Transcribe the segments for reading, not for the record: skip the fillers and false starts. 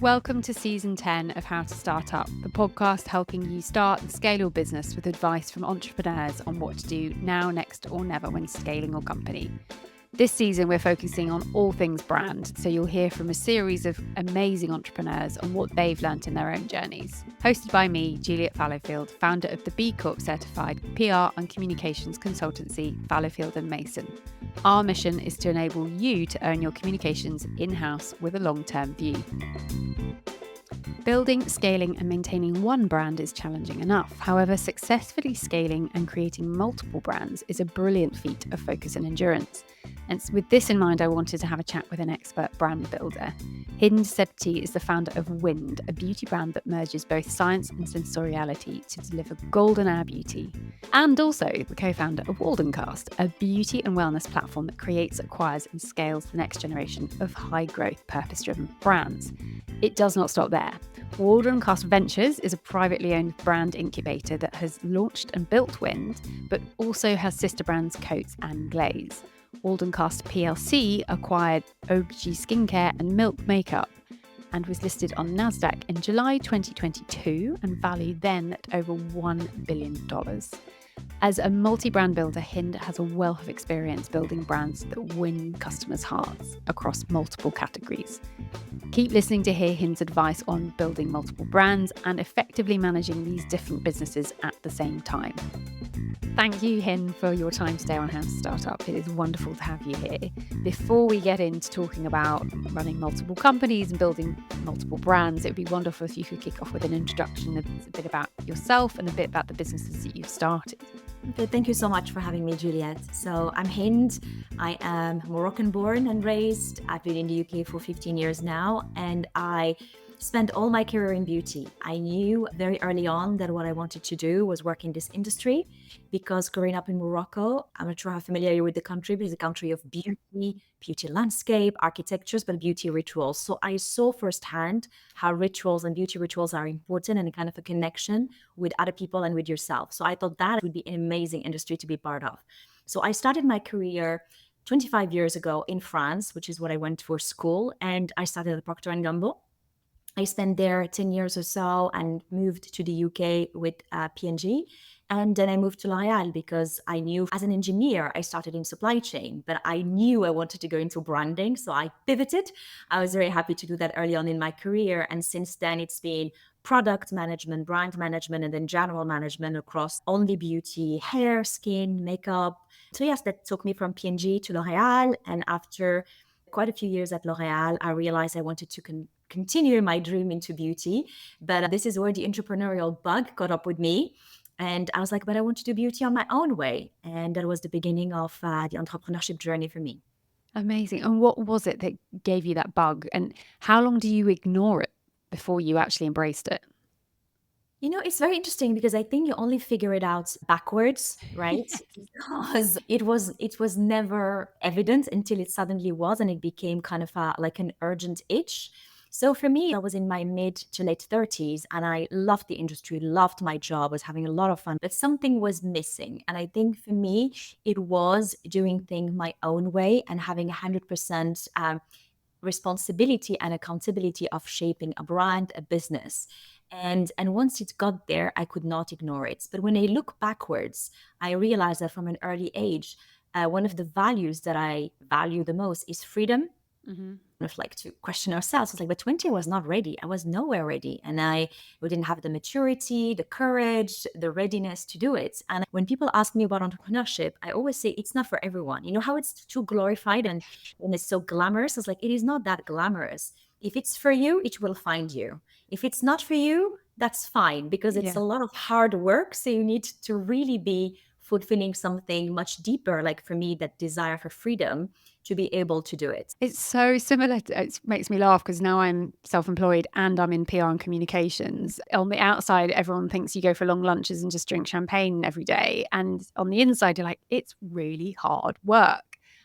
Welcome to Season 10 of How to Start Up, the podcast helping you start and scale your business with advice from entrepreneurs on what to do now, next, or never when scaling your company. This season, we're focusing on all things brand, so you'll hear from a series of amazing entrepreneurs on what they've learnt in their own journeys. Hosted by me, Juliet Fallowfield, founder of the B Corp certified PR and communications consultancy, Fallowfield & Mason. Our mission is to enable you to earn your communications in-house with a long-term view. Building, scaling and maintaining one brand is challenging enough. However, successfully scaling and creating multiple brands is a brilliant feat of focus and endurance. And with this in mind, I wanted to have a chat with an expert brand builder. Hind Sebti is the founder of Whind, a beauty brand that merges both science and sensoriality to deliver golden hour beauty. And also the co-founder of Waldencast, a beauty and wellness platform that creates, acquires and scales the next generation of high-growth, purpose-driven brands. It does not stop there. Waldencast Ventures is a privately owned brand incubator that has launched and built Whind, but also has sister brands Coats and Glaze. Waldencast PLC acquired Obagi skincare and Milk makeup and was listed on Nasdaq in July 2022 and valued then at over $1 billion. As a multi-brand builder, Hind has a wealth of experience building brands that win customers' hearts across multiple categories. Keep listening to hear Hind's advice on building multiple brands and effectively managing these different businesses at the same time. Thank you, Hind, for your time today on How to Start Up. It is wonderful to have you here. Before we get into talking about running multiple companies and building multiple brands, it would be wonderful if you could kick off with an introduction, a bit about yourself and a bit about the businesses that you've started. Okay, thank you so much for having me, Juliet. So I'm Hind. I am Moroccan born and raised. I've been in the UK for 15 years now, and I spent all my career in beauty. I knew very early on that what I wanted to do was work in this industry because growing up in Morocco, I'm not sure how familiar you're with the country, but it's a country of beauty landscape, architectures, but beauty rituals. So I saw firsthand how rituals and beauty rituals are important and a kind of a connection with other people and with yourself. So I thought that would be an amazing industry to be part of. So I started my career 25 years ago in France, which is what I went for school, and I started at Procter & Gamble. I spent there 10 years or so and moved to the UK with P&G. And then I moved to L'Oréal because I knew as an engineer, I started in supply chain, but I knew I wanted to go into branding. So I pivoted. I was very happy to do that early on in my career. And since then, it's been product management, brand management, and then general management across only beauty, hair, skin, makeup. So yes, that took me from P&G to L'Oréal. And after quite a few years at L'Oréal, I realized I wanted to continue my dream into beauty. But this is where the entrepreneurial bug got up with me. And I was like, but I want to do beauty on my own way. And that was the beginning of the entrepreneurship journey for me. Amazing. And what was it that gave you that bug? And how long do you ignore it before you actually embraced it? You know, it's very interesting because I think you only figure it out backwards, right? Because it was never evident until it suddenly was, and it became kind of like an urgent itch. So for me, I was in my mid to late 30s and I loved the industry, loved my job, was having a lot of fun, but something was missing. And I think for me, it was doing things my own way and having 100% responsibility and accountability of shaping a brand, a business. And once it got there, I could not ignore it. But when I look backwards, I realized that from an early age, one of the values that I value the most is freedom. Mm-hmm. Of like to question ourselves. It's like, but 20, I was not ready. I was nowhere ready. And we didn't have the maturity, the courage, the readiness to do it. And when people ask me about entrepreneurship, I always say it's not for everyone. You know how it's too glorified and it's so glamorous? It's like, it is not that glamorous. If it's for you, it will find you. If it's not for you, that's fine because it's a lot of hard work. So you need to really be fulfilling something much deeper, like for me, that desire for freedom to be able to do it. It's so similar. It makes me laugh because now I'm self-employed and I'm in PR and communications. On the outside, everyone thinks you go for long lunches and just drink champagne every day. And on the inside, you're like, it's really hard work.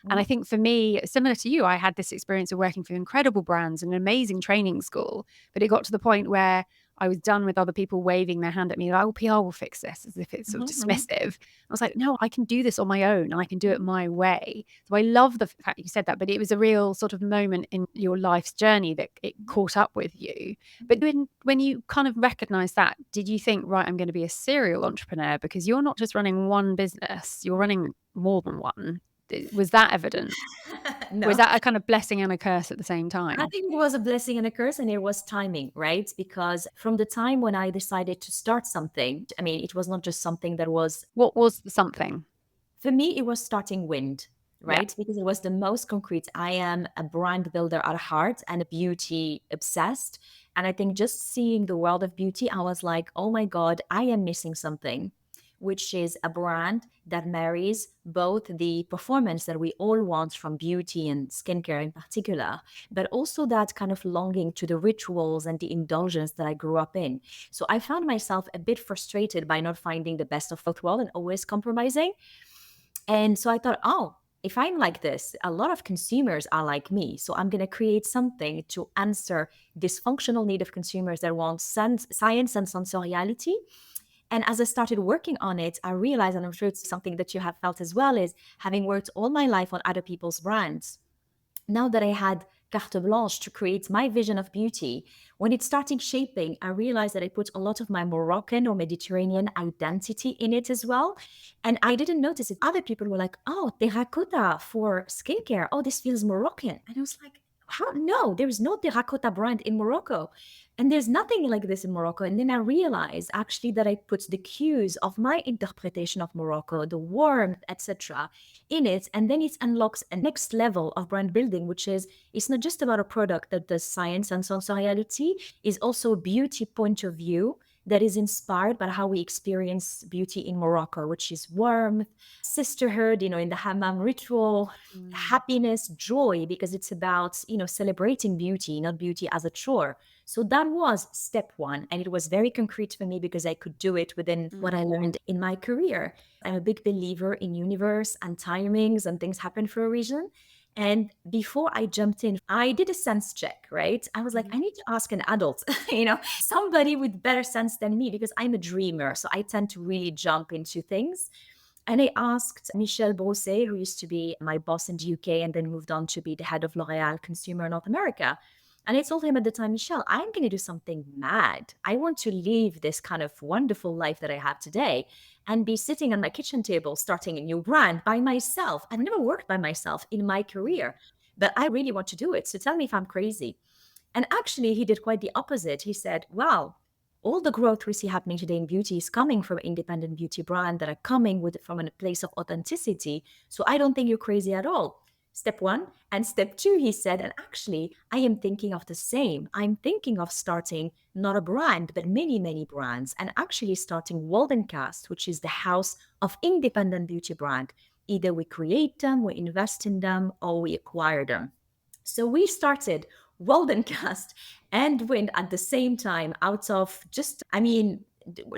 And I think for me, similar to you, I had this experience of working for incredible brands and an amazing training school. But it got to the point where I was done with other people waving their hand at me, like, "Oh, PR will fix this," as if it's sort of dismissive. I was like, "No, I can do this on my own, and I can do it my way." So I love the fact you said that, but it was a real sort of moment in your life's journey that it caught up with you. But when you kind of recognized that, did you think, "Right, I'm gonna be a serial entrepreneur," because you're not just running one business, you're running more than one. Was that evident? Or is No. that a kind of blessing and a curse at the same I time? think it was a blessing and a curse, and it was timing, right? Because from the time when I decided to start something, I mean, it was not just something that was, What was the something? for me, it was starting Wind, Yeah. right? Because it was the most concrete. I am a brand builder at heart and a beauty obsessed. And I think just seeing the world of beauty, I was like, oh my God, I am missing something, which is a brand that marries both the performance that we all want from beauty and skincare in particular, but also that kind of longing to the rituals and the indulgence that I grew up in. So I found myself a bit frustrated by not finding the best of both worlds and always compromising. And so I thought, oh, if I'm like this, a lot of consumers are like me. So I'm going to create something to answer this functional need of consumers that want science and sensoriality. And as I started working on it, I realized, and I'm sure it's something that you have felt as well, is having worked all my life on other people's brands, now that I had carte blanche to create my vision of beauty, when it started shaping, I realized that I put a lot of my Moroccan or Mediterranean identity in it as well. And I didn't notice it. Other people were like, oh, terracotta for skincare. Oh, this feels Moroccan. And I was like, how? No, there is no terracotta brand in Morocco. And there's nothing like this in Morocco. And then I realized actually that I put the cues of my interpretation of Morocco, the warmth, etc., in it. And then it unlocks a next level of brand building, which is it's not just about a product that does science and sensoriality, it's also a beauty point of view that is inspired by how we experience beauty in Morocco, which is warmth, sisterhood, in the hammam ritual, Mm, happiness, joy, because it's about, celebrating beauty, not beauty as a chore. So that was step one. And it was very concrete for me because I could do it within what mm, I learned in my career. I'm a big believer in universe and timings, and things happen for a reason. And before I jumped in, I did a sense check, right? I was like, mhm, I need to ask an adult, somebody with better sense than me, because I'm a dreamer. So I tend to really jump into things. And I asked Michel Brousset, who used to be my boss in the UK and then moved on to be the head of L'Oreal Consumer North America. And I told him at the time, Michel, I'm going to do something mad. I want to live this kind of wonderful life that I have today and be sitting on my kitchen table starting a new brand by myself. I've never worked by myself in my career, but I really want to do it. So tell me if I'm crazy. And actually, he did quite the opposite. He said, well, all the growth we see happening today in beauty is coming from independent beauty brands that are coming from a place of authenticity. So I don't think you're crazy at all. Step one. And step two, he said, and actually, I am thinking of the same. I'm thinking of starting not a brand, but many, many brands, and actually starting Waldencast, which is the house of independent beauty brand. Either we create them, we invest in them, or we acquire them. So we started Waldencast and Wind at the same time out of just, I mean,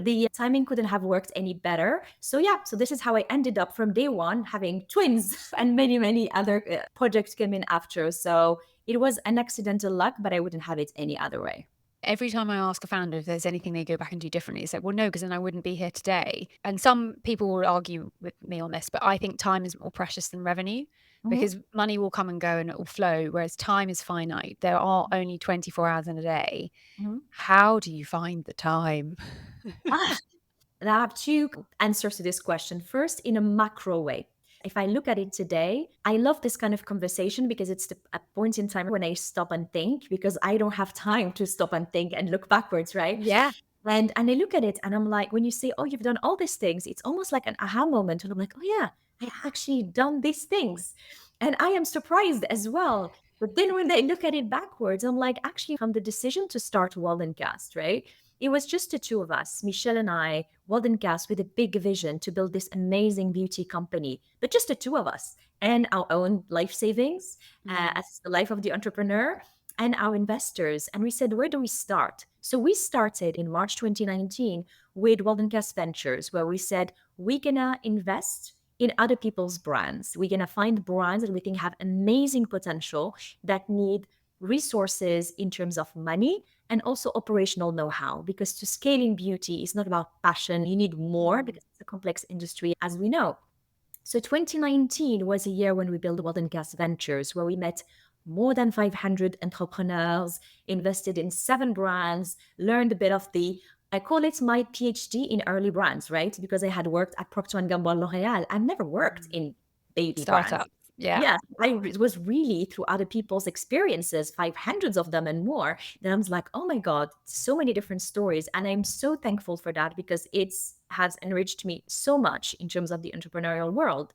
the timing couldn't have worked any better. So yeah, so this is how I ended up from day one having twins and many, many other projects came in after. So it was an accidental luck, but I wouldn't have it any other way. Every time I ask a founder if there's anything they go back and do differently, it's like, well, no, because then I wouldn't be here today. And some people will argue with me on this, but I think time is more precious than revenue Mhm. because money will come and go and it will flow, whereas time is finite. There are only 24 hours in a day. Mhm. How do you find the time? And I have two answers to this question. First, in a macro way. If I look at it today, I love this kind of conversation because it's a point in time when I stop and think, because I don't have time to stop and think and look backwards, right? Yeah. And I look at it and I'm like, when you say, oh, you've done all these things, it's almost like an aha moment. And I'm like, oh yeah, I actually done these things. And I am surprised as well. But then when I look at it backwards, I'm like, actually, from the decision to start Waldencast, right? It was just the two of us, Michelle and I, Waldencast, with a big vision to build this amazing beauty company, but just the two of us and our own life savings Mm, as the life of the entrepreneur and our investors. And we said, where do we start? So we started in March 2019 with Waldencast Ventures, where we said, we're going to invest in other people's brands. We're going to find brands that we think have amazing potential that need resources in terms of money and also operational know-how, because to scale in beauty is not about passion. You need more because it's a complex industry, as we know. So 2019 was a year when we built Waldencast Ventures, where we met more than 500 entrepreneurs, invested in 7 brands, learned a bit of I call it my PhD in early brands, right? Because I had worked at Procter & Gamble, L'Oréal. I've never worked in baby brands. Startup. Yeah. Yeah, it was really through other people's experiences, 500 of them and more, that I was like, oh my God, so many different stories. And I'm so thankful for that because it has enriched me so much in terms of the entrepreneurial world.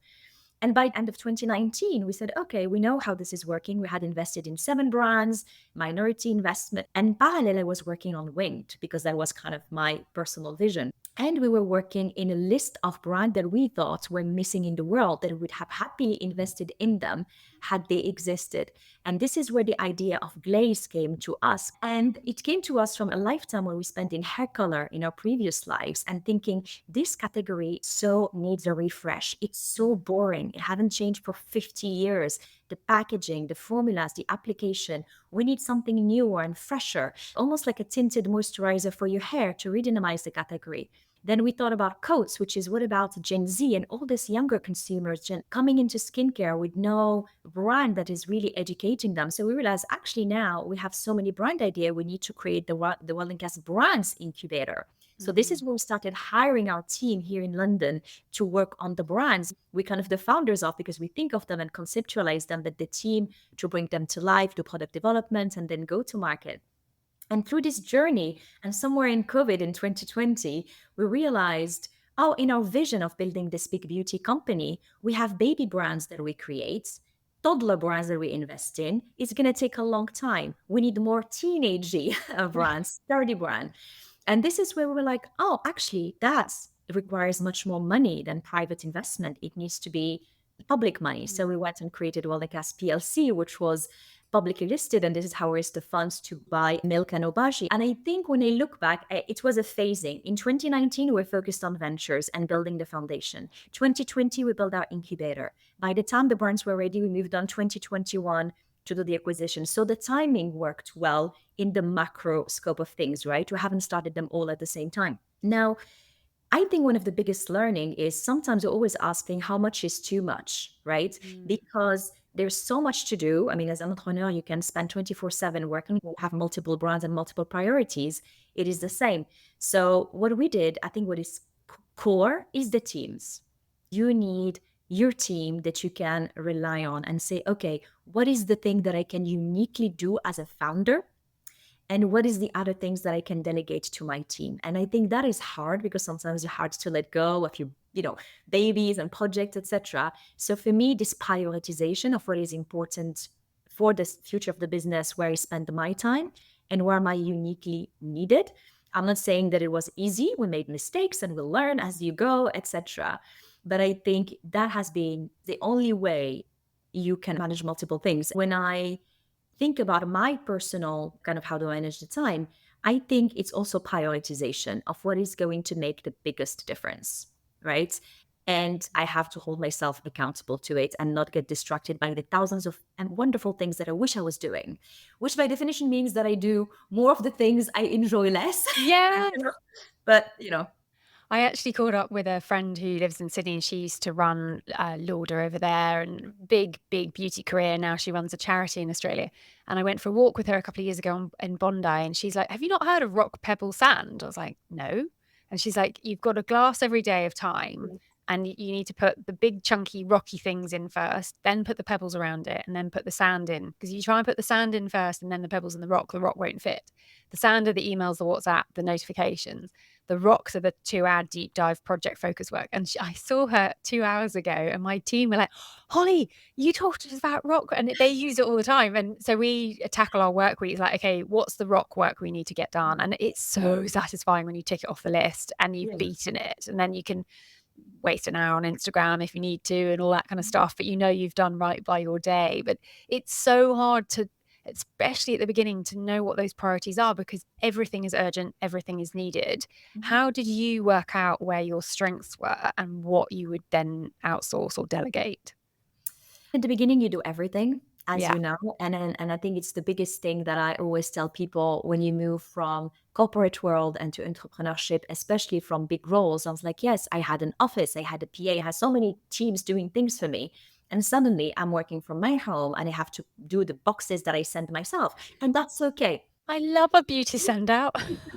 And by the end of 2019, we said, okay, we know how this is working. We had invested in 7 brands, minority investment. And parallel, I was working on Wind because that was kind of my personal vision. And we were working in a list of brands that we thought were missing in the world, that would have happily invested in them had they existed. And this is where the idea of glaze came to us. And it came to us from a lifetime where we spent in hair color in our previous lives and thinking this category so needs a refresh. It's so boring. It hasn't changed for 50 years. The packaging, the formulas, the application, we need something newer and fresher, almost like a tinted moisturizer for your hair to redynamize the category. Then we thought about coats, which is what about Gen Z and all these younger consumers coming into skincare with no brand that is really educating them. So we realized actually now we have so many brand ideas, we need to create the Waldencast brands incubator. So this is where we started hiring our team here in London to work on the brands. We kind of the founders of, because we think of them and conceptualize them, but the team to bring them to life, do product development, and then go to market. And through this journey, and somewhere in COVID in 2020, we realized, oh, in our vision of building this big beauty company, we have baby brands that we create, toddler brands that we invest in. It's going to take a long time. We need more teenagey brands, sturdy brand. And this is where we were like, oh, actually, that requires much more money than private investment. It needs to be public money. So we went and created Waldencast PLC, which was publicly listed, and this is how we raised the funds to buy Milk and Obagi. And I think when I look back, it was a phasing. In 2019, we were focused on ventures and building the foundation. 2020, we built our incubator. By the time the brands were ready, we moved on 2021 to do the acquisition. So the timing worked well in the macro scope of things, right? We haven't started them all at the same time. Now, I think one of the biggest learning is sometimes you're always asking how much is too much, right? Because there's so much to do. I mean, as an entrepreneur, you can spend 24/7 working, have multiple brands and multiple priorities. It is the same. So what we did, I think what is core is the teams. You need your team that you can rely on and say, okay, what is the thing that I can uniquely do as a founder? And what is the other things that I can delegate to my team? And I think that is hard because sometimes it's hard to let go of your, babies and projects, etc. So for me, this prioritization of what is important for the future of the business, where I spend my time and where am I uniquely needed. I'm not saying that it was easy. We made mistakes and we'll learn as you go, etc. But I think that has been the only way you can manage multiple things. When I think about my personal kind of how to manage the time, I think it's also prioritization of what is going to make the biggest difference, right? And I have to hold myself accountable to it and not get distracted by the thousands of wonderful things that I wish I was doing, which by definition means that I do more of the things I enjoy less. Yeah. But, I actually caught up with a friend who lives in Sydney, and she used to run Lauder over there, and big beauty career. Now she runs a charity in Australia. And I went for a walk with her a couple of years ago in Bondi, and she's like, have you not heard of rock, pebble, sand? I was like, no. And she's like, you've got a glass every day of time, and you need to put the big chunky rocky things in first, then put the pebbles around it, and then put the sand in. Because you try and put the sand in first and then the pebbles and the rock won't fit. The sand are the emails, the WhatsApp, the notifications. The rocks are the 2-hour deep dive project focus work. And I saw her 2 hours ago, and my team were like, Holly, you talked to us about rock. And they use it all the time. And so we tackle our work week like, okay, what's the rock work we need to get done? And it's so satisfying when you tick it off the list and you've beaten it. And then you can waste an hour on Instagram if you need to and all that kind of stuff. But you've done right by your day. But it's so hard to, especially at the beginning, to know what those priorities are, because everything is urgent, everything is needed. How did you work out where your strengths were and what you would then outsource or delegate? at the beginning, you do everything. as Yeah. you know. And I think it's the biggest thing that I always tell people when you move from corporate world and to entrepreneurship, especially from big roles. I was like, yes, I had an office, I had a PA, I had so many teams doing things for me. And suddenly I'm working from my home and I have to do the boxes that I send myself. And that's okay. I love a beauty send out.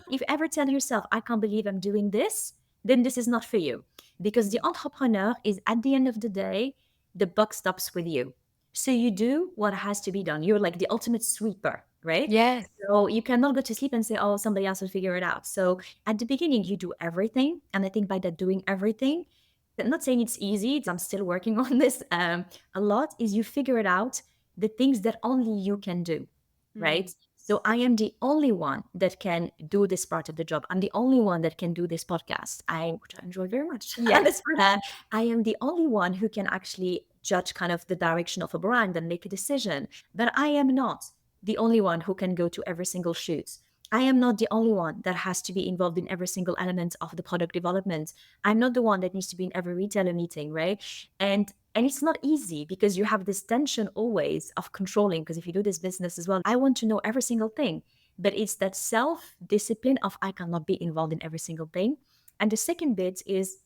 If you ever tell yourself, I can't believe I'm doing this, then this is not for you. Because the entrepreneur is, at the end of the day, the buck stops with you. So you do what has to be done. You're like the ultimate sweeper, right? Yes. So you cannot go to sleep and say, oh, somebody else will figure it out. So at the beginning, you do everything. And I think by that doing everything, I'm not saying it's easy, I'm still working on this a lot, is you figure it out, the things that only you can do, right? So I am the only one that can do this part of the job. I'm the only one that can do this podcast, which I enjoy very much. Yeah. I am the only one who can actually judge kind of the direction of a brand and make a decision. But I am not the only one who can go to every single shoot. I am not the only one that has to be involved in every single element of the product development. I'm not the one that needs to be in every retailer meeting, right? And it's not easy because you have this tension always of controlling. Because if you do this business as well, I want to know every single thing. But it's that self-discipline of I cannot be involved in every single thing. And the second bit is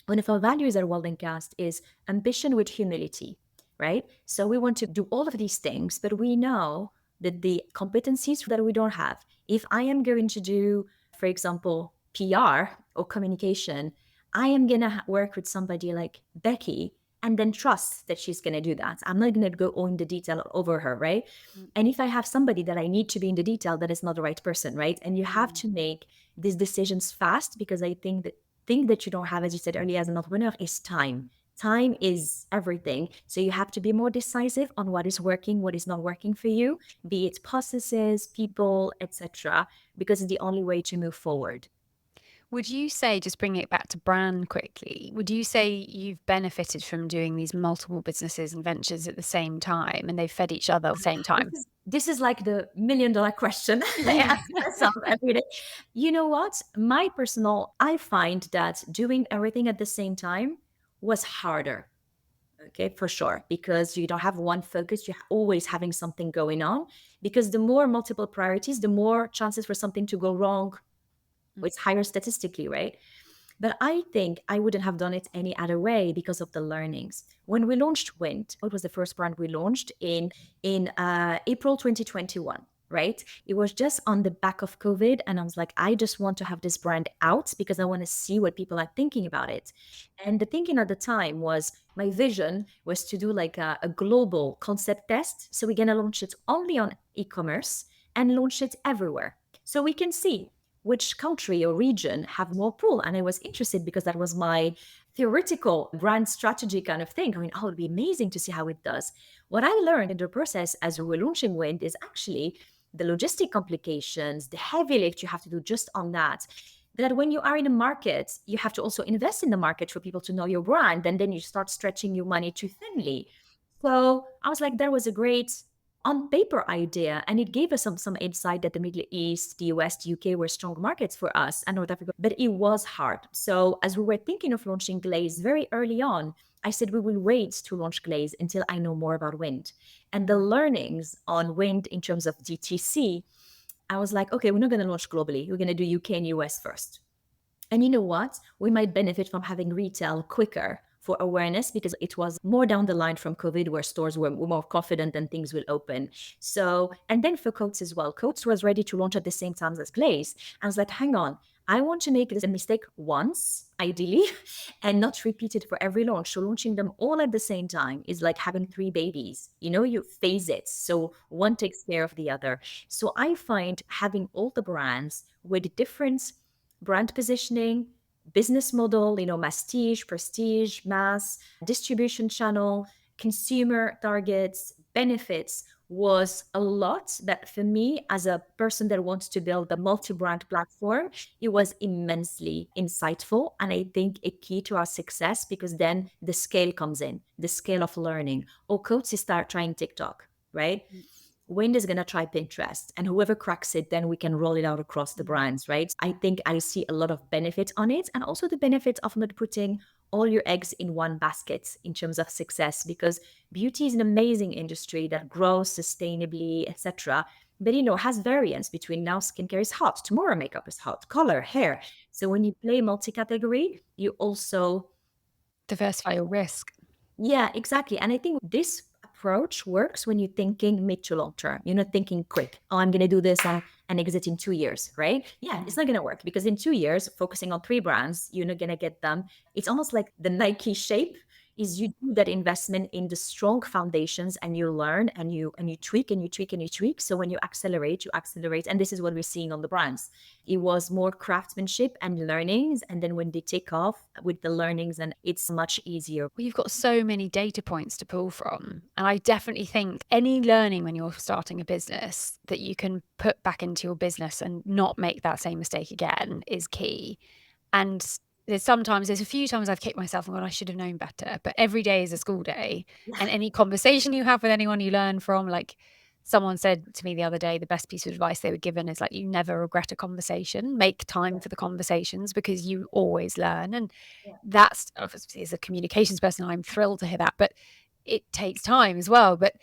one of our values at Waldencast is ambition with humility, right? So we want to do all of these things, but we know that the competencies that we don't have, if I am going to do, for example, PR or communication, I am going to work with somebody like Becky and then trust that she's going to do that. I'm not going to go in the detail over her, right? And if I have somebody that I need to be in the detail, that is not the right person, right? And you have to make these decisions fast, because I think that thing that you don't have, as you said earlier, as an entrepreneur, is time. Time is everything. So you have to be more decisive on what is working, what is not working for you, be it processes, people, etc., because it's the only way to move forward. Would you say, just bringing it back to brand quickly, would you say you've benefited from doing these multiple businesses and ventures at the same time and they've fed each other at the same time? This is like the $1,000,000 question I ask myself every day. You know what? I find that doing everything at the same time was harder. Okay, for sure, because you don't have one focus, you're always having something going on. Because the more multiple priorities, the more chances for something to go wrong. It's higher statistically, right? But I think I wouldn't have done it any other way because of the learnings. When we launched Wind, it was the first brand we launched in April 2021, right? It was just on the back of COVID. And I was like, I just want to have this brand out because I want to see what people are thinking about it. And the thinking at the time was, my vision was to do like a global concept test. So we're going to launch it only on e-commerce and launch it everywhere. So we can see which country or region have more pull. And I was interested because that was my theoretical brand strategy kind of thing. I mean, oh, it'd be amazing to see how it does. What I learned in the process as we were launching Wind is actually the logistic complications, the heavy lift you have to do just on that. That when you are in a market, you have to also invest in the market for people to know your brand. And then you start stretching your money too thinly. So I was like, that was a great on paper idea, and it gave us some insight that the Middle East, the US, the UK were strong markets for us, and North Africa, but it was hard. So as we were thinking of launching Glaze very early on, I said we will wait to launch Glaze until I know more about Wind. And the learnings on Wind in terms of DTC, I was like, okay, we're not going to launch globally. We're going to do UK and US first. And you know what? We might benefit from having retail quicker for awareness, because it was more down the line from COVID where stores were more confident and things will open. So, and then for Coats as well, Coats was ready to launch at the same time as Glaze. I was like, hang on, I want to make this a mistake once, ideally, and not repeat it for every launch. So launching them all at the same time is like having three babies. You phase it. So one takes care of the other. So I find having all the brands with different brand positioning, business model, masstige, prestige, mass, distribution channel, consumer targets, benefits was a lot that for me, as a person that wants to build a multi-brand platform, it was immensely insightful. And I think a key to our success, because then the scale comes in, the scale of learning. Or coaches start trying TikTok, right? Wind is going to try Pinterest, and whoever cracks it, then we can roll it out across the brands, right? I think I see a lot of benefit on it, and also the benefit of not putting all your eggs in one basket in terms of success, because beauty is an amazing industry that grows sustainably, etc. But has variance between now skincare is hot, tomorrow makeup is hot, color, hair. So when you play multi-category, you also Diversify your risk. yeah, exactly. And I think this approach works when you're thinking mid to long term. You're not thinking quick. Oh, I'm going to do this and exit in 2 years, right? Yeah, it's not going to work because in 2 years, focusing on 3 brands, you're not going to get them. It's almost like the Nike shape is you do that investment in the strong foundations and you learn and you tweak and you tweak and you tweak. So when you accelerate. And this is what we're seeing on the brands. It was more craftsmanship and learnings. And then when they take off with the learnings, and it's much easier. Well, you've got so many data points to pull from. And I definitely think any learning when you're starting a business that you can put back into your business and not make that same mistake again is key. And there's a few times I've kicked myself and gone, I should have known better. But every day is a school day. And any conversation you have with anyone you learn from, like someone said to me the other day, the best piece of advice they were given is like, you never regret a conversation. Make time for the conversations because you always learn. And that's obviously, as a communications person, I'm thrilled to hear that. But it takes time as well. But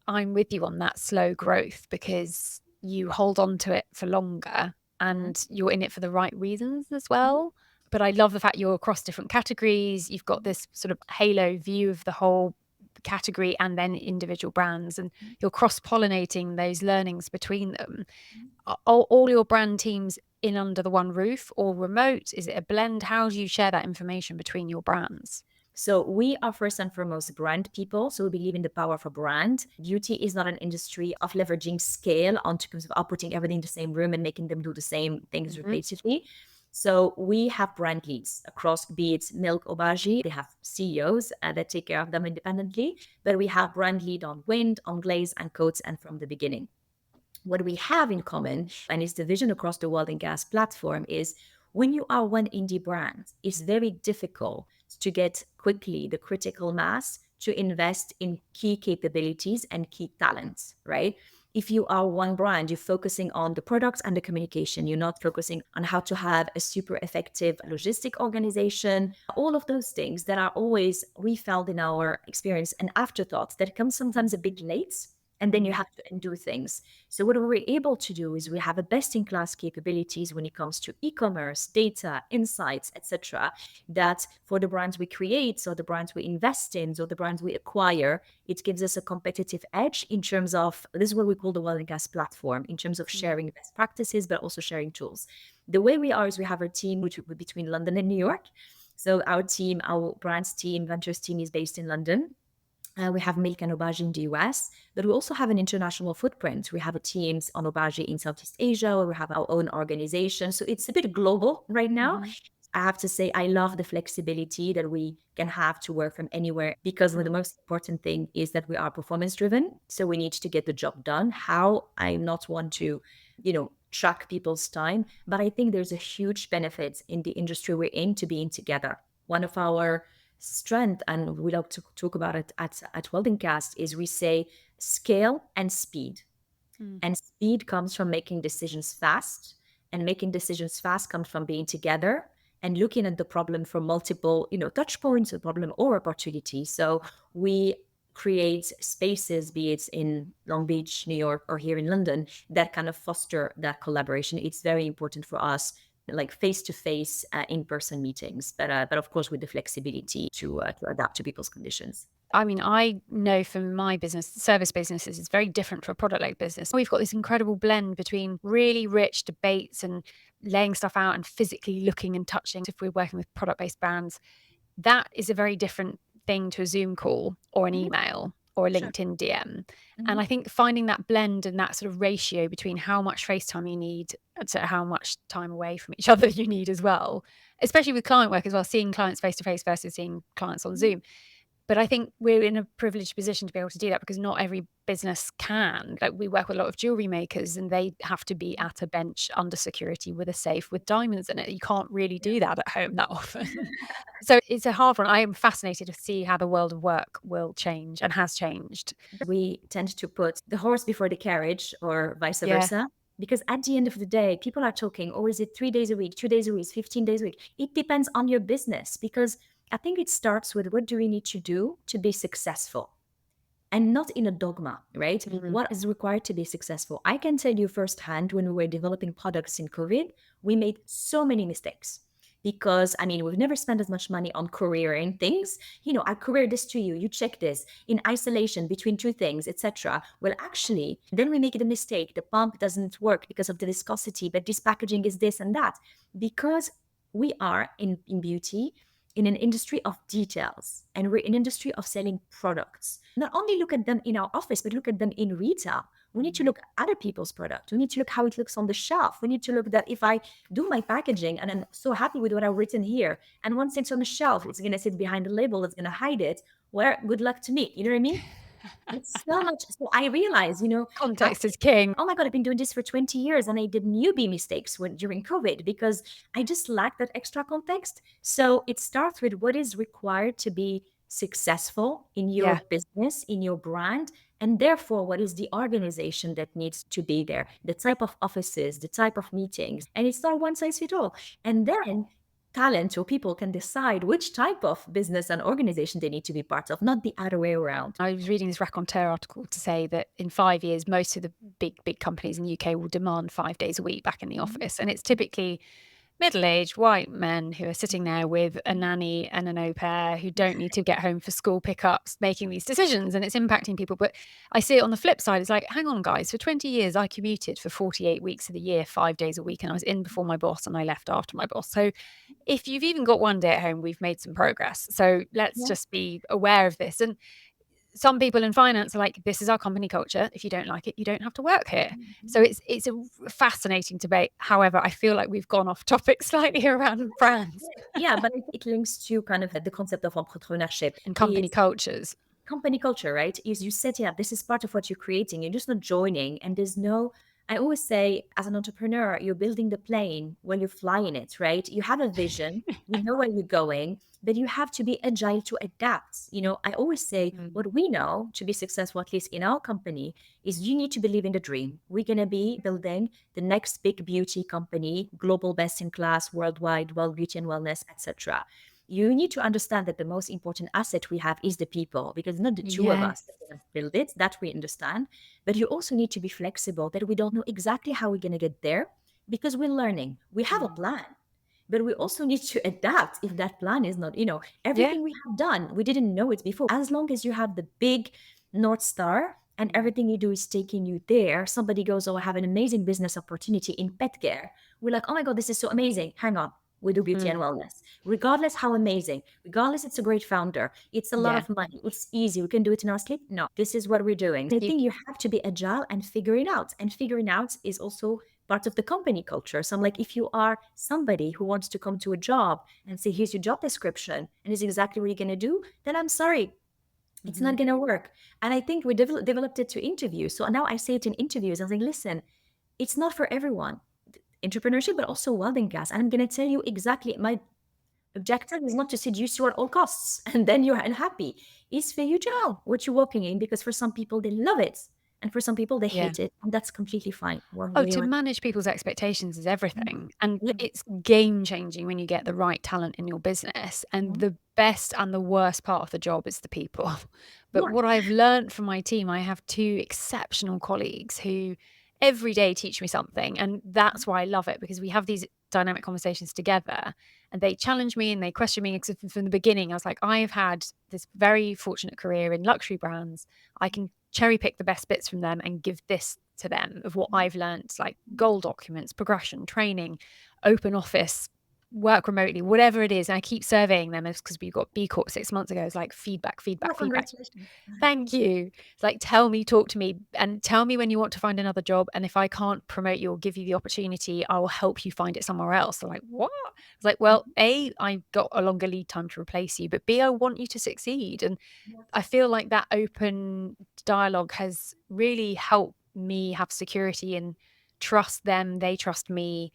I'm with you on that slow growth because you hold on to it for longer and you're in it for the right reasons as well. But I love the fact you're across different categories. You've got this sort of halo view of the whole category and then individual brands, and you're cross-pollinating those learnings between them. Are all your brand teams in under the one roof or remote? Is it a blend? How do you share that information between your brands? So we are first and foremost brand people. So we believe in the power of a brand. Beauty is not an industry of leveraging scale onto putting everything in the same room and making them do the same things repeatedly. So we have brand leads across, be it Milk, Obagi. They have CEOs that take care of them independently. But we have brand lead on Wind, on Glaze, and Coats, and from the beginning. What we have in common, and it's the vision across the Waldencast platform, is when you are one indie brand, it's very difficult to get quickly the critical mass to invest in key capabilities and key talents, right? If you are one brand, you're focusing on the products and the communication. You're not focusing on how to have a super effective logistic organization, all of those things that are always, we felt in our experience, an afterthought that comes sometimes a bit late. And then you have to undo things. So what we're able to do is we have a best-in-class capabilities when it comes to e-commerce, data, insights, etc. That for the brands we create, so the brands we invest in, so the brands we acquire, it gives us a competitive edge in terms of, this is what we call the Waldencast platform, in terms of sharing best practices, but also sharing tools. The way we are is we have our team which between London and New York. So our team, our brands team, ventures team is based in London. We have Milk and Obagi in the US, but we also have an international footprint. We have teams on Obagi in Southeast Asia, where we have our own organization. So it's a bit global right now. I have to say, I love the flexibility that we can have to work from anywhere, because the most important thing is that we are performance driven. So we need to get the job done. How? I not want to, track people's time, but I think there's a huge benefit in the industry we're in to being together. One of our strength, and we like to talk about it at Waldencast, is we say scale and speed. And speed comes from making decisions fast, and making decisions fast comes from being together and looking at the problem from multiple, touch points, a problem or opportunity. So we create spaces, be it in Long Beach, New York, or here in London, that kind of foster that collaboration. It's very important for us, like face-to-face in-person meetings, but of course with the flexibility to adapt to people's conditions. I mean, I know from my business, service businesses, it's very different for a product-led business. We've got this incredible blend between really rich debates and laying stuff out and physically looking and touching. If we're working with product-based brands, that is a very different thing to a Zoom call or an email or a LinkedIn DM. And I think finding that blend and that sort of ratio between how much face time you need to how much time away from each other you need as well, especially with client work as well, seeing clients face to face versus seeing clients on Zoom. But I think we're in a privileged position to be able to do that because not every business can. Like, we work with a lot of jewelry makers and they have to be at a bench under security with a safe with diamonds in it. You can't really do that at home that often. So it's a hard one. I am fascinated to see how the world of work will change and has changed. We tend to put the horse before the carriage, or vice versa. Because at the end of the day, people are talking, oh, is it 3 days a week, 2 days a week, 15 days a week? It depends on your business, because I think it starts with what do we need to do to be successful? And not in a dogma, right? What is required to be successful? I can tell you firsthand, when we were developing products in COVID, we made so many mistakes because, I mean, we've never spent as much money on couriering things. I courier this to you, you check this in isolation between two things, etc. Well, actually, then we make the mistake. The pump doesn't work because of the viscosity, but this packaging is this and that. Because we are in beauty, in an industry of details, and we're in an industry of selling products. Not only look at them in our office, but look at them in retail. We need to look at other people's product. We need to look how it looks on the shelf. We need to look that if I do my packaging and I'm so happy with what I've written here, and once it's on the shelf, it's going to sit behind the label, it's going to hide it. Well, good luck to me. You know what I mean? It's so much. So I realize, Context is king. oh my God, I've been doing this for 20 years and I did newbie mistakes during COVID because I just lacked that extra context. So it starts with what is required to be successful in your business, in your brand, and therefore what is the organization that needs to be there, the type of offices, the type of meetings, and it's not one size fits all. And then talent or people can decide which type of business and organization they need to be part of, not the other way around. I was reading this raconteur article to say that in 5 years, most of the big companies in the UK will demand 5 days a week back in the office. And it's typically middle-aged white men who are sitting there with a nanny and an au pair who don't need to get home for school pickups, making these decisions, and it's impacting people. But I see it on the flip side. It's like, hang on, guys, for 20 years, I commuted for 48 weeks of the year, 5 days a week, and I was in before my boss and I left after my boss. So if you've even got one day at home, we've made some progress. So let's just be aware of this. And some people in finance are like, this is our company culture. If you don't like it, you don't have to work here. So it's a fascinating debate. However, I feel like we've gone off topic slightly around brands. Yeah, but it links to kind of the concept of entrepreneurship and company cultures. Company culture, right? Is you set it up. This is part of what you're creating. You're just not joining. And there's no, I always say, as an entrepreneur, you're building the plane when you're flying it, right? You have a vision, you know where you're going, but you have to be agile to adapt. I always say what we know to be successful, at least in our company, is you need to believe in the dream. We're going to be building the next big beauty company, global best in class, worldwide, well, beauty and wellness, etc. You need to understand that the most important asset we have is the people, because not the two of us that are going to build it, that we understand. But you also need to be flexible, that we don't know exactly how we're going to get there because we're learning. We have a plan, but we also need to adapt if that plan is not, everything we have done, we didn't know it before. As long as you have the big North Star and everything you do is taking you there, somebody goes, oh, I have an amazing business opportunity in pet care. We're like, oh my God, this is so amazing. Hang on. We do beauty and wellness, regardless how amazing, regardless it's a great founder, it's a lot of money, it's easy, we can do it in our sleep. No, this is what we're doing. I think you have to be agile and figure it out. And figuring out is also part of the company culture. So I'm like, if you are somebody who wants to come to a job and say, here's your job description and it's exactly what you're going to do, then I'm sorry, it's not going to work. And I think we developed it to interviews. So now I say it in interviews. I was like, listen, it's not for everyone. Entrepreneurship, but also Waldencast. And I'm going to tell you exactly, my objective is not to seduce you at all costs and then you're unhappy. It's for you to know what you're walking in, because for some people, they love it. And for some people, they hate it. And that's completely fine. To manage people's expectations is everything. And it's game changing when you get the right talent in your business. And the best and the worst part of the job is the people. But what I've learned from my team, I have 2 exceptional colleagues who every day teach me something. And that's why I love it, because we have these dynamic conversations together and they challenge me and they question me. From the beginning, I was like, I've had this very fortunate career in luxury brands. I can cherry pick the best bits from them and give this to them of what I've learned, like goal documents, progression, training, open office, work remotely, whatever it is. And I keep surveying them, because we got B Corp 6 months ago. It's like feedback. Thank you. It's like, talk to me and tell me when you want to find another job. And if I can't promote you or give you the opportunity, I will help you find it somewhere else. They're like, what? It's like, well, A, I got a longer lead time to replace you, but B, I want you to succeed. And I feel like that open dialogue has really helped me have security and trust them. They trust me.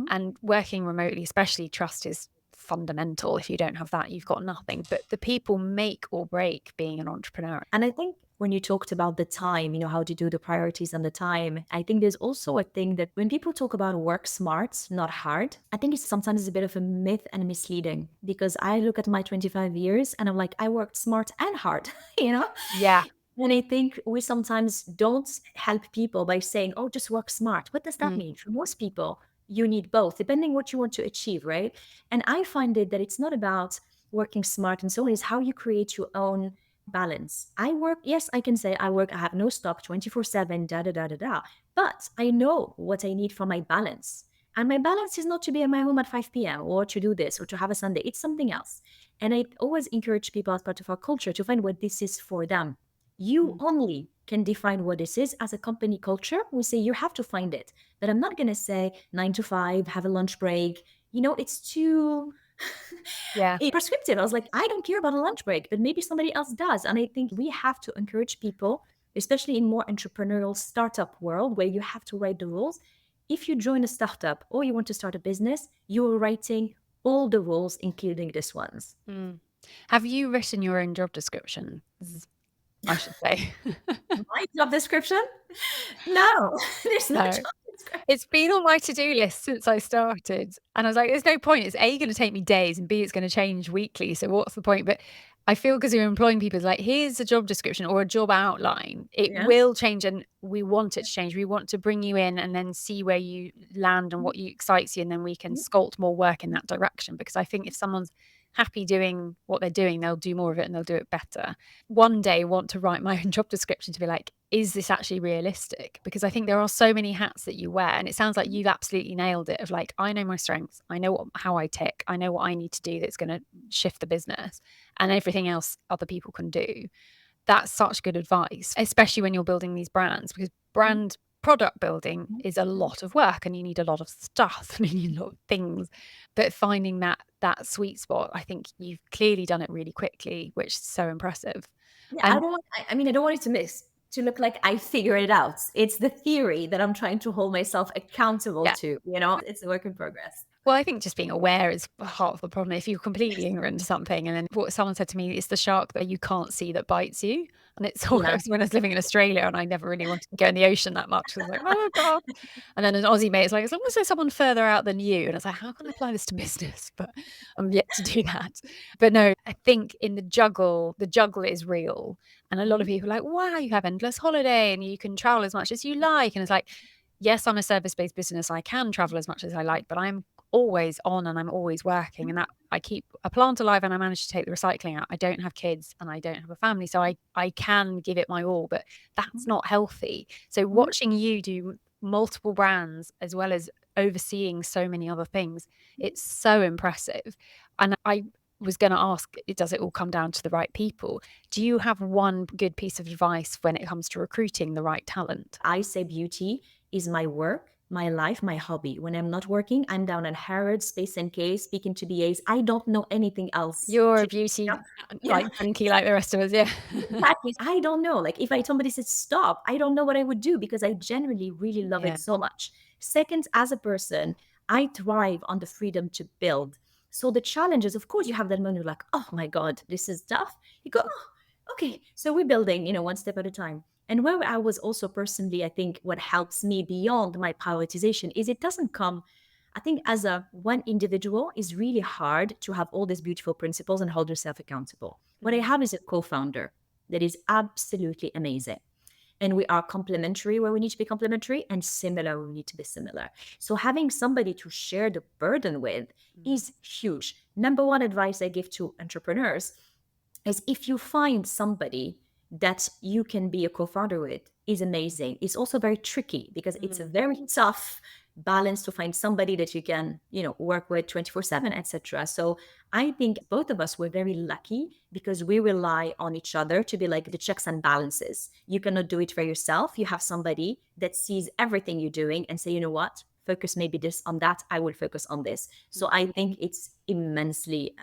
And working remotely, especially, trust is fundamental. If you don't have that, you've got nothing. But the people make or break being an entrepreneur. And I think when you talked about the time, how to do the priorities and the time, I think there's also a thing that when people talk about work smart, not hard, I think it's sometimes a bit of a myth and misleading, because I look at my 25 years and I'm like, I worked smart and hard, you know? Yeah. And I think we sometimes don't help people by saying, oh, just work smart. What does that Mm. mean? For most people, you need both, depending what you want to achieve, right? And I find it that it's not about working smart and so on, it's how you create your own balance. I work, yes, I can say I work, I have no stop 24/7, da da da da da. But I know what I need for my balance. And my balance is not to be at my home at 5 p.m. or to do this or to have a Sunday. It's something else. And I always encourage people as part of our culture to find what this is for them. You Mm. only can define what this is. As a company culture, we say you have to find it. But I'm not going to say 9 to 5, have a lunch break. It's too Yeah. prescriptive. I was like, I don't care about a lunch break, but maybe somebody else does. And I think we have to encourage people, especially in more entrepreneurial startup world where you have to write the rules. If you join a startup or you want to start a business, you're writing all the rules, including this ones. Mm. Have you written your own job description? I should say. My job description? No, there's no No. job description. It's been on my to-do list since I started, and I was like, "There's no point. It's A, gonna take me days, and B, it's gonna change weekly, so what's the point?" But I feel because 'cause you're employing people, it's like, "Here's a job description or a job outline." It Yeah. will change, and we want it to change. We want to bring you in and then see where you land and what you excites you, and then we can sculpt more work in that direction, because I think if someone's happy doing what they're doing, they'll do more of it and they'll do it better. One day want to write my own job description to be like, is this actually realistic? Because I think there are so many hats that you wear, and it sounds like you've absolutely nailed it of like, I know my strengths, I know how I tick, I know what I need to do that's going to shift the business, and everything else other people can do. That's such good advice, especially when you're building these brands, because brand product building is a lot of work and you need a lot of stuff and you need a lot of things. But finding that sweet spot, I think you've clearly done it really quickly, which is so impressive. Yeah, And I don't want it to look like I figure it out. It's the theory that I'm trying to hold myself accountable yeah. to, it's a work in progress. Well, I think just being aware is half of the problem. If you're completely ignorant to something, and then what someone said to me, it's the shark that you can't see that bites you. And it's Yeah. always when I was living in Australia and I never really wanted to go in the ocean that much. I was like, oh God. And then an Aussie mate's like, as long as there's someone further out than you. And I was like, how can I apply this to business? But I'm yet to do that. But no, I think in the juggle is real. And a lot of Mhm. people are like, wow, you have endless holiday and you can travel as much as you like. And it's like, yes, I'm a service-based business. I can travel as much as I like, but I'm always on and I'm always working, and that I keep a plant alive and I manage to take the recycling out. I don't have kids and I don't have a family, so I can give it my all, but that's not healthy. So Mhm. watching you do multiple brands as well as overseeing so many other things, it's so impressive. And I was going to ask, does it all come down to the right people? Do you have one good piece of advice when it comes to recruiting the right talent? I say beauty is my work, my life, my hobby. When I'm not working, I'm down at Harrods, Space NK, speaking to BAs. I don't know anything else You're a to, beauty yeah. like junkie like the rest of us, yeah. Exactly. I don't know. Like if somebody said stop, I don't know what I would do because I generally really love Yeah. it so much. Second, as a person, I thrive on the freedom to build. So the challenges, of course, you have that moment you're like, oh my God, this is tough. You go, oh, okay. So we're building, one step at a time. And where I was also personally, I think what helps me beyond my prioritization is it doesn't come. I think as a one individual is really hard to have all these beautiful principles and hold yourself accountable. What I Mm. have is a co-founder that is absolutely amazing. And we are complementary where we need to be complementary and similar where we need to be similar. So having somebody to share the burden with Mm. is huge. Number one advice I give to entrepreneurs is if you find somebody that you can be a co-founder with is amazing. It's also very tricky because it's a Mm. very tough balance to find somebody that you can, work with 24/7, etc. So I think both of us were very lucky because we rely on each other to be like the checks and balances. You cannot do it for yourself. You have somebody that sees everything you're doing and say, you know what? Focus maybe this on that. I will focus on this. So I think it's immensely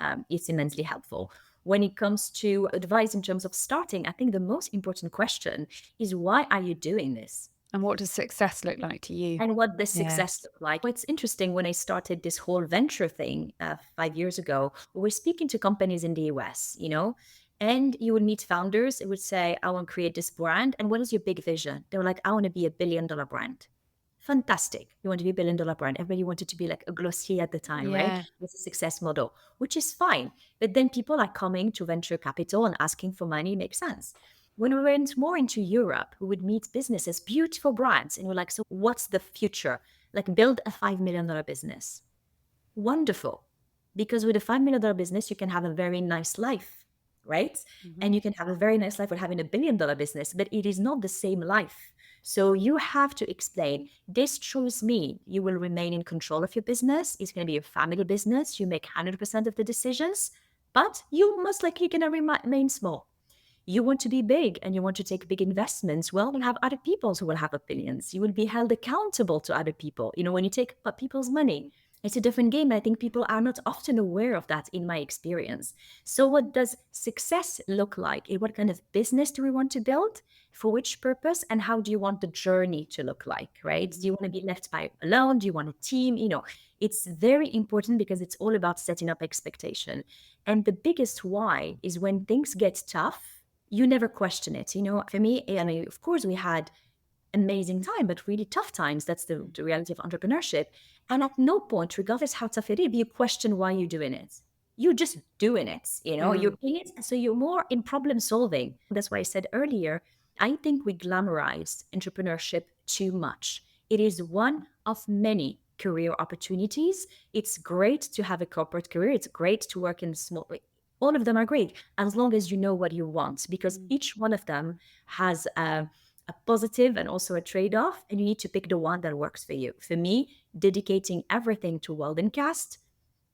helpful. When it comes to advice in terms of starting, I think the most important question is why are you doing this? And what does success look like to you? And what does success Yes. look like? It's interesting when I started this whole venture thing 5 years ago, we were speaking to companies in the US, And you would meet founders who would say, I want to create this brand. And what is your big vision? They were like, I want to be $1 billion brand. Fantastic. You want to be $1 billion brand. Everybody wanted to be like a Glossier at the time, right? Yeah. It's a success model, which is fine. But then people are coming to venture capital and asking for money makes sense. When we went more into Europe, we would meet businesses, beautiful brands, and we're like, so what's the future? Like build a $5 million business. Wonderful. Because with a $5 million business, you can have a very nice life, right? Mhm. And you can have a very nice life with having $1 billion business, but it is not the same life. So you have to explain, this choice me, you will remain in control of your business. It's going to be a family business. You make 100% of the decisions, but you most likely going to remain small. You want to be big and you want to take big investments. Well, you'll have other people who will have opinions. You will be held accountable to other people. When you take people's money, it's a different game. I think people are not often aware of that in my experience. So what does success look like? What kind of business do we want to build? For which purpose? And how do you want the journey to look like, right? Do you want to be left by alone? Do you want a team? It's very important because it's all about setting up expectation. And the biggest why is when things get tough, you never question it. For me, I mean, of course, we had amazing time, but really tough times. That's the reality of entrepreneurship. And at no point, regardless how tough it is, you question why you're doing it. You're just doing it, you're in it. So you're more in problem solving. That's why I said earlier, I think we glamorize entrepreneurship too much. It is one of many career opportunities. It's great to have a corporate career. It's great to work in small, all of them are great as long as you know what you want, because each one of them has a positive and also a trade-off, and you need to pick the one that works for you. For me, dedicating everything to Waldencast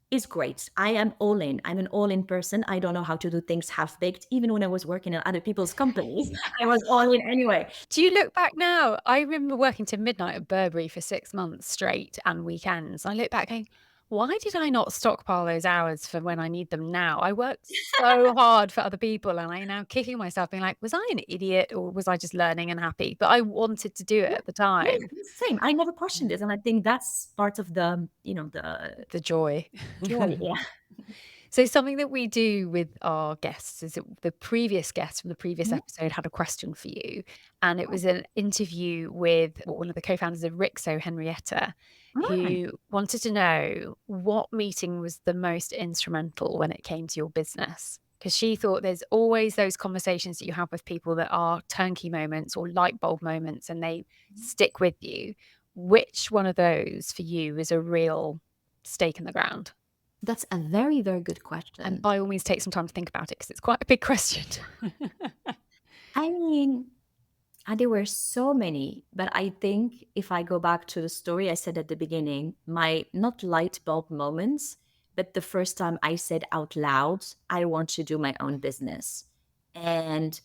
is great. I am all in. I'm an all in person. I don't know how to do things half baked. Even when I was working in other people's companies, I was all in anyway. Do you look back now? I remember working to midnight at Burberry for 6 months straight and weekends. I look back going, why did I not stockpile those hours for when I need them now? I worked so hard for other people and I'm now kicking myself being like, was I an idiot or was I just learning and happy? But I wanted to do it Yeah, at the yeah, time. same. I never questioned this, and I think that's part of the The joy. joy. Yeah. So something that we do with our guests is that the previous guest from the previous Mhm. episode had a question for you, and it was an interview with one of the co-founders of Rixo, Henrietta, Right. who wanted to know what meeting was the most instrumental when it came to your business. Because she thought there's always those conversations that you have with people that are turnkey moments or light bulb moments, and they stick with you. Which one of those for you is a real stake in the ground? That's a very, very good And question. by all means, take some time to think about it because it's quite a big question. I mean, there were so many, but I think if I go back to the story I said at the beginning, my not light bulb moments, but the first time I said out loud, I want to do my own business. And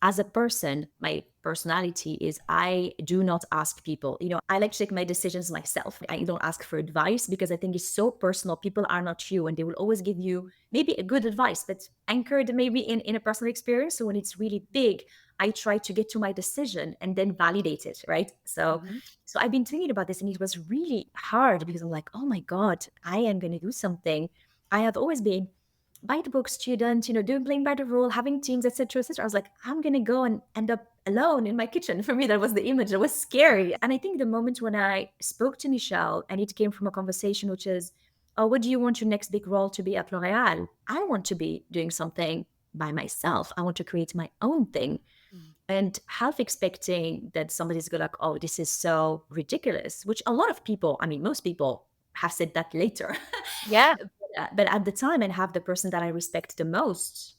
as a person, my personality is I do not ask people. I like to take my decisions myself. I don't ask for advice because I think it's so personal. People are not you, and they will always give you maybe a good advice, but anchored maybe in a personal experience. So when it's really big, I try to get to my decision and then validate it, right? So Mhm. so I've been thinking about this, and it was really hard because I'm like, oh my God, I am going to do something. I have always been by the book student, doing playing by the rule, having teams, etc., etc. I was like, I'm gonna go and end up alone in my kitchen. For me, that was the image. That was scary. And I think the moment when I spoke to Michelle, and it came from a conversation which is, oh, what do you want your next big role to be at L'Oréal? I want to be doing something by myself. I want to create my own thing. Mm. And half expecting that somebody's going like, oh, this is so ridiculous, which a lot of people, I mean, most people have said that later. Yeah. But at the time, and have the person that I respect the most,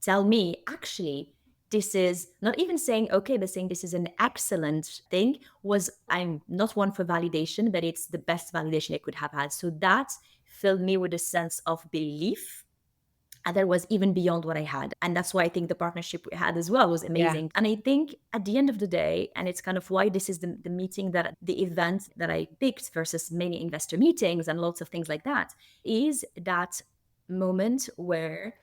tell me, actually, this is not even saying okay, but saying this is an excellent thing, was I'm not one for validation, but it's the best validation I could have had. So that filled me with a sense of belief. And that was even beyond what I had. And that's why I think the partnership we had as well was Yeah. amazing. And I think at the end of the day, and it's kind of why this is the meeting, that the event that I picked versus many investor meetings and lots of things like that, is that moment where,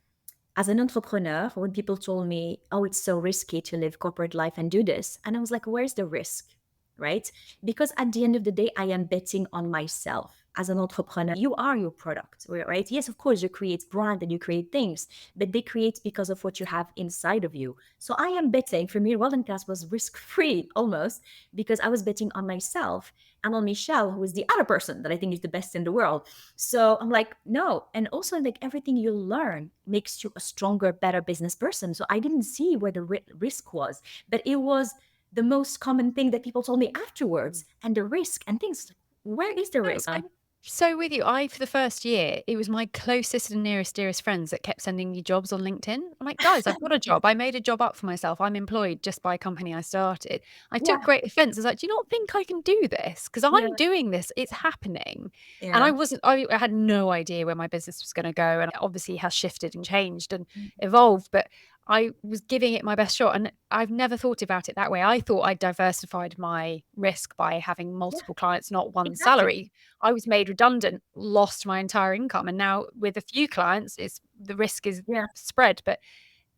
as an entrepreneur, when people told me, oh, it's so risky to live corporate life and do this, and I was like, where's the risk? Right? Because at the end of the day, I am betting on myself. as an entrepreneur, you are your product, right? Yes, of course, you create brand and you create things, but they create because of what you have inside of you. So I am betting, for me, Waldencast was risk-free almost, because I was betting on myself and on Michelle, who is the other person that I think is the best in the world. So I'm like, no. And also, like, everything you learn makes you a stronger, better business person. So I didn't see where the risk was, but it was the most common thing that people told me afterwards, and the risk and things. Where is the risk? I'm so with you. For the first year, it was my closest and nearest, dearest friends that kept sending me jobs on LinkedIn. I'm like, guys, I've got a job. I made a job up for myself. I'm employed just by a company I started. I took Yeah, great offense. I was like, do you not think I can do this? Because yeah, I'm doing this. It's happening. And yeah. I had no idea where my business was going to go. And it obviously has shifted and changed and evolved. But I was giving it my best shot, and I've never thought about it that way. I thought I diversified my risk by having multiple clients, not one Exactly. salary. I was made redundant, lost my entire income, and now with a few clients, the risk is Yeah, spread. But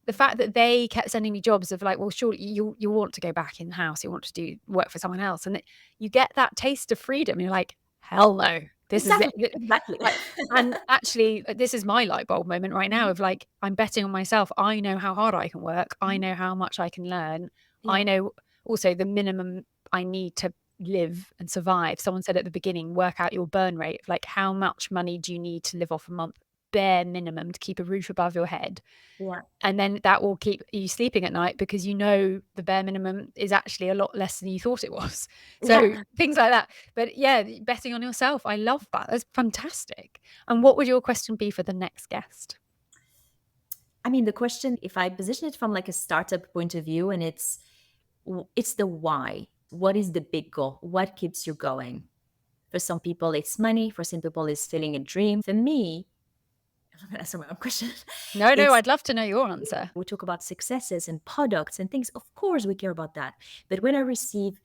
the fact that they kept sending me jobs of like, well, surely you want to go back in house, you want to do work for someone else, and you get that taste of freedom. You're like, hell no, this is exactly, it. exactly. Like, and actually, this is my light bulb moment right now of like, I'm betting on myself. I know how hard I can work. I know how much I can learn. Yeah, I know also the minimum I need to live and survive. Someone said at the beginning, work out your burn rate. Like, how much money do you need to live off a month? Bare minimum to keep a roof above your head. yeah, And then that will keep you sleeping at night because you know the bare minimum is actually a lot less than you thought it was. So yeah. things like that. But yeah, betting on yourself, I love that. That's fantastic. And what would your question be for the next guest? I mean, the question, if I position it from like a startup point of view, and it's the why. What is the big goal? What keeps you going? For some people, it's money. For some people, it's filling a dream. For me, I'm gonna answer my own question. No, It's I'd love to know your answer. we talk about successes and products and things. Of course, we care about that. But when I receive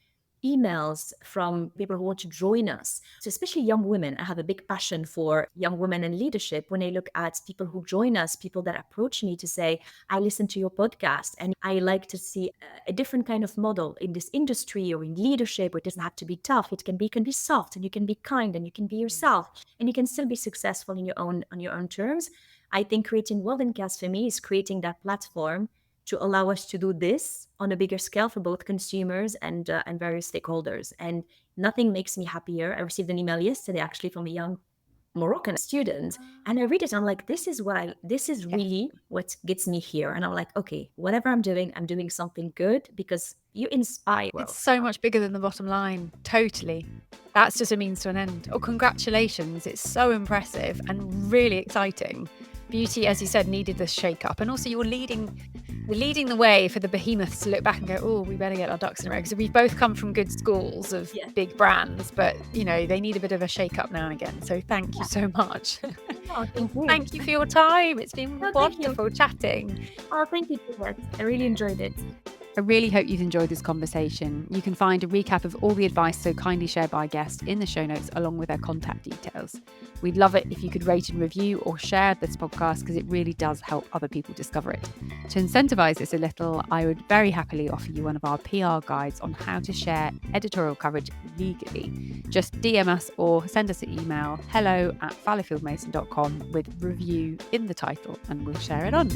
emails from people who want to join us, so especially young women, I have a big passion for young women in leadership. When I look at people who join us, people that approach me to say, I listen to your podcast and I like to see a different kind of model in this industry or in leadership. It doesn't have to be tough. It can be soft, and you can be kind, and you can be yourself, and you can still be successful in on your own terms. I think creating Waldencast for me is creating that platform to allow us to do this on a bigger scale for both consumers and various stakeholders. And nothing makes me happier. I received an email yesterday actually from a young Moroccan student, and I read it. And I'm like, this is really what gets me here. And I'm like, okay, whatever I'm doing something good because you inspire. It's so much bigger than the bottom line. Totally. That's just a means to an end. Oh, congratulations. It's so impressive and really exciting. Beauty, as you said, needed this shake up. And also you're leading the way for the behemoths to look back and go, oh, we better get our ducks in a row. Because we've both come from good schools of big brands, but they need a bit of a shake up now and again. So thank you so much. Oh, thank you. Thank you for your time. It's been wonderful chatting. Oh, thank you, Juliet. I really enjoyed it. I really hope you've enjoyed this conversation. You can find a recap of all the advice so kindly shared by our guest in the show notes along with their contact details. We'd love it if you could rate and review or share this podcast because it really does help other people discover it. To incentivize this a little, I would very happily offer you one of our PR guides on how to share editorial coverage legally. Just DM us or send us an email, hello@fallowfieldmason.com with review in the title, and we'll share it on.